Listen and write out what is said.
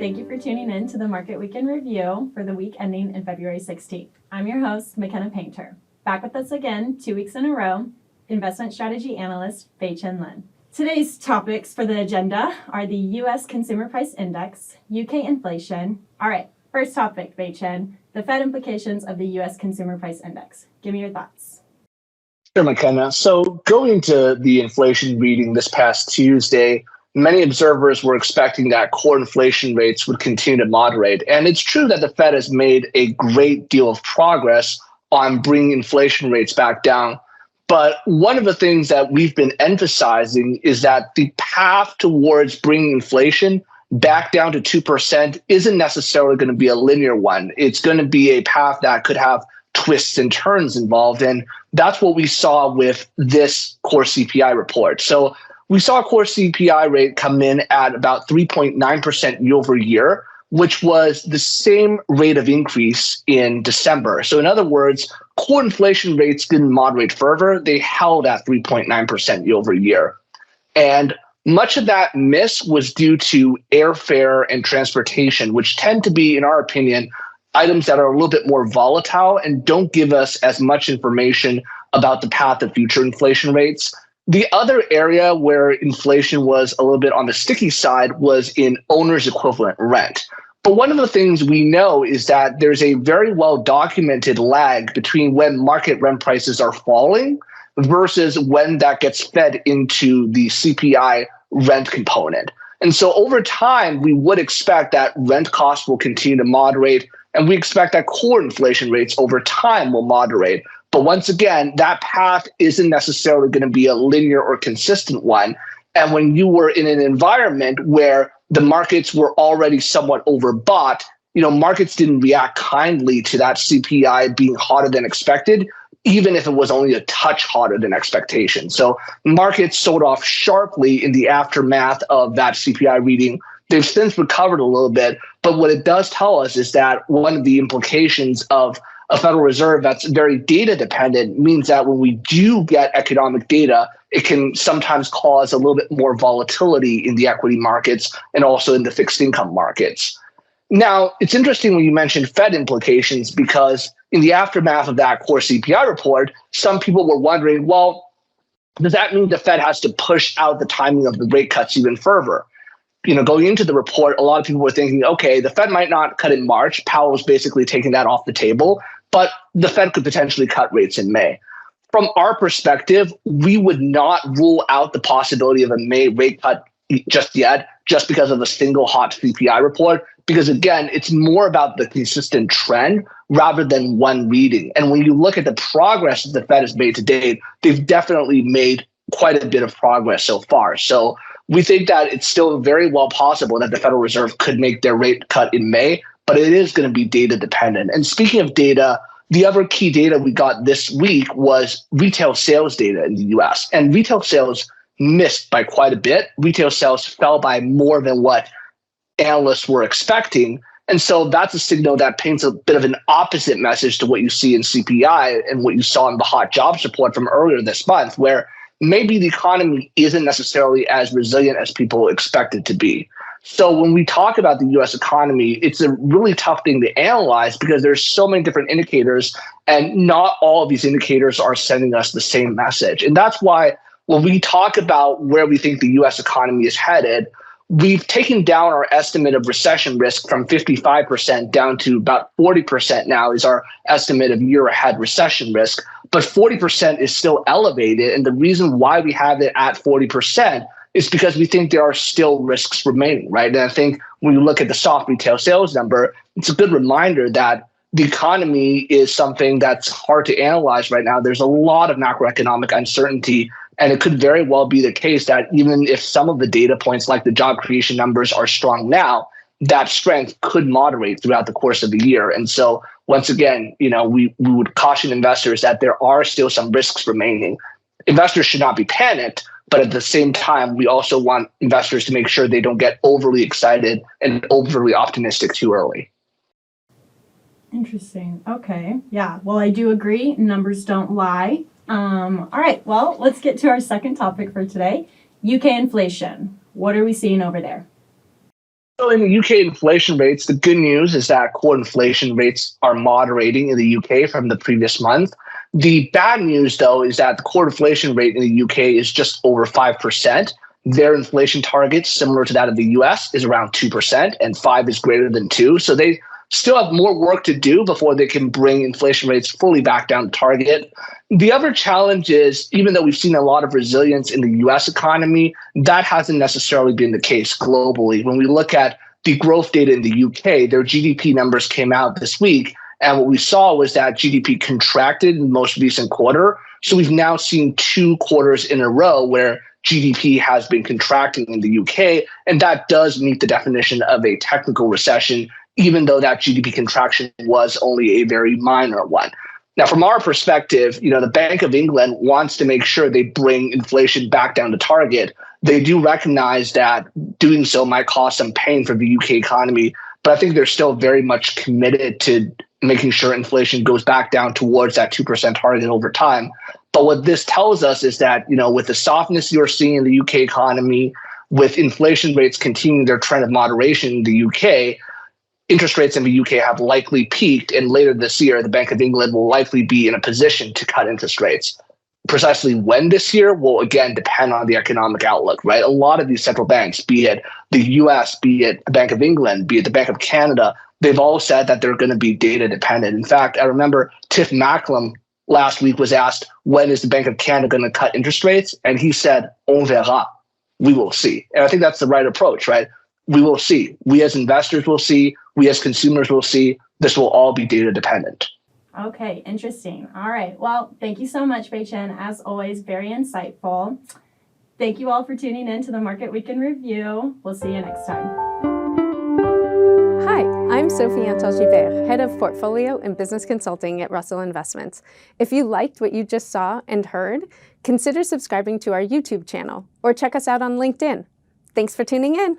Thank you for tuning in to the Market Week in Review for the week ending in February 16th. I'm your host, McKenna Painter. Back with us again, 2 weeks in a row, investment strategy analyst, Fei Chen Lin. Today's topics for the agenda are the U.S. Consumer Price Index, UK inflation. All right, first topic, Fei Chen, the Fed implications of the U.S. Consumer Price Index. Give me your thoughts. Sure, McKenna. So going to the inflation reading this past Tuesday, many observers were expecting that core inflation rates would continue to moderate. And it's true that the Fed has made a great deal of progress on bringing inflation rates back down. But one of the things that we've been emphasizing is that the path towards bringing inflation back down to 2% isn't necessarily going to be a linear one. It's going to be a path that could have twists and turns involved. And that's what we saw with this core CPI report. So we saw a core CPI rate come in at about 3.9% year over year, which was the same rate of increase in December. So in other words, core inflation rates didn't moderate further. They held at 3.9% year over year. And much of that miss was due to airfare and transportation, which tend to be, in our opinion, items that are a little bit more volatile and don't give us as much information about the path of future inflation rates. The other area where inflation was a little bit on the sticky side was in owner's equivalent rent. But one of the things we know is that there's a very well documented lag between when market rent prices are falling versus when that gets fed into the CPI rent component. And so over time, we would expect that rent costs will continue to moderate, and we expect that core inflation rates over time will moderate. But once again, that path isn't necessarily going to be a linear or consistent one. And when you were in an environment where the markets were already somewhat overbought, markets didn't react kindly to that CPI being hotter than expected, even if it was only a touch hotter than expectation. So markets sold off sharply in the aftermath of that CPI reading. They've since recovered a little bit, but what it does tell us is that one of the implications of a Federal Reserve that's very data dependent means that when we do get economic data, it can sometimes cause a little bit more volatility in the equity markets and also in the fixed income markets. Now, it's interesting when you mentioned Fed implications, because in the aftermath of that core CPI report, some people were wondering, well, does that mean the Fed has to push out the timing of the rate cuts even further? Going into the report, a lot of people were thinking, okay, the Fed might not cut in March. Powell was basically taking that off the table, but the Fed could potentially cut rates in May. From our perspective, we would not rule out the possibility of a May rate cut just yet, just because of a single hot CPI report, because again, it's more about the consistent trend rather than one reading. And when you look at the progress that the Fed has made to date, they've definitely made quite a bit of progress so far. So we think that it's still very well possible that the Federal Reserve could make their rate cut in May, but it is going to be data dependent. And speaking of data, the other key data we got this week was retail sales data in the US. And retail sales missed by quite a bit. Retail sales fell by more than what analysts were expecting. And so that's a signal that paints a bit of an opposite message to what you see in CPI and what you saw in the hot jobs report from earlier this month, where maybe the economy isn't necessarily as resilient as people expect it to be. So when we talk about the US economy, it's a really tough thing to analyze because there's so many different indicators, and not all of these indicators are sending us the same message. And that's why when we talk about where we think the US economy is headed, we've taken down our estimate of recession risk from 55% down to about 40% now is our estimate of year ahead recession risk. But 40% is still elevated. And the reason why we have it at 40% is because we think there are still risks remaining, right? And I think when you look at the soft retail sales number, it's a good reminder that the economy is something that's hard to analyze right now. There's a lot of macroeconomic uncertainty, and it could very well be the case that even if some of the data points like the job creation numbers are strong now, that strength could moderate throughout the course of the year. And so once again, we would caution investors that there are still some risks remaining. Investors should not be panicked, but at the same time, we also want investors to make sure they don't get overly excited and overly optimistic too early. Interesting. Okay. Yeah. Well, I do agree. Numbers don't lie. All right. Well, let's get to our second topic for today. UK inflation. What are we seeing over there? So in the UK inflation rates, the good news is that core inflation rates are moderating in the UK from the previous month. The bad news, though, is that the core inflation rate in the UK is just over 5%. Their inflation target, similar to that of the US, is around 2%, and 5 is greater than 2. So they still have more work to do before they can bring inflation rates fully back down to target. The other challenge is, even though we've seen a lot of resilience in the US economy, that hasn't necessarily been the case globally. When we look at the growth data in the UK, their GDP numbers came out this week, and what we saw was that GDP contracted in the most recent quarter. So we've now seen 2 quarters in a row where GDP has been contracting in the UK, and that does meet the definition of a technical recession, even though that GDP contraction was only a very minor one. Now, from our perspective, the Bank of England wants to make sure they bring inflation back down to target. They do recognize that doing so might cause some pain for the UK economy, but I think they're still very much committed to making sure inflation goes back down towards that 2% target over time. But what this tells us is that, with the softness you're seeing in the UK economy, with inflation rates continuing their trend of moderation in the UK, interest rates in the UK have likely peaked, and later this year, the Bank of England will likely be in a position to cut interest rates. Precisely when this year will, again, depend on the economic outlook, right? A lot of these central banks, be it the US, be it the Bank of England, be it the Bank of Canada, they've all said that they're going to be data dependent. In fact, I remember Tiff Macklem last week was asked, when is the Bank of Canada going to cut interest rates? And he said, on verra, we will see. And I think that's the right approach, right? We will see. We as investors will see. We as consumers will see. This will all be data dependent. Okay, interesting. All right. Well, thank you so much, Bei Chen. As always, very insightful. Thank you all for tuning in to the Market Week in Review. We'll see you next time. Hi, I'm Sophie Antal-Gibert, Head of Portfolio and Business Consulting at Russell Investments. If you liked what you just saw and heard, consider subscribing to our YouTube channel or check us out on LinkedIn. Thanks for tuning in.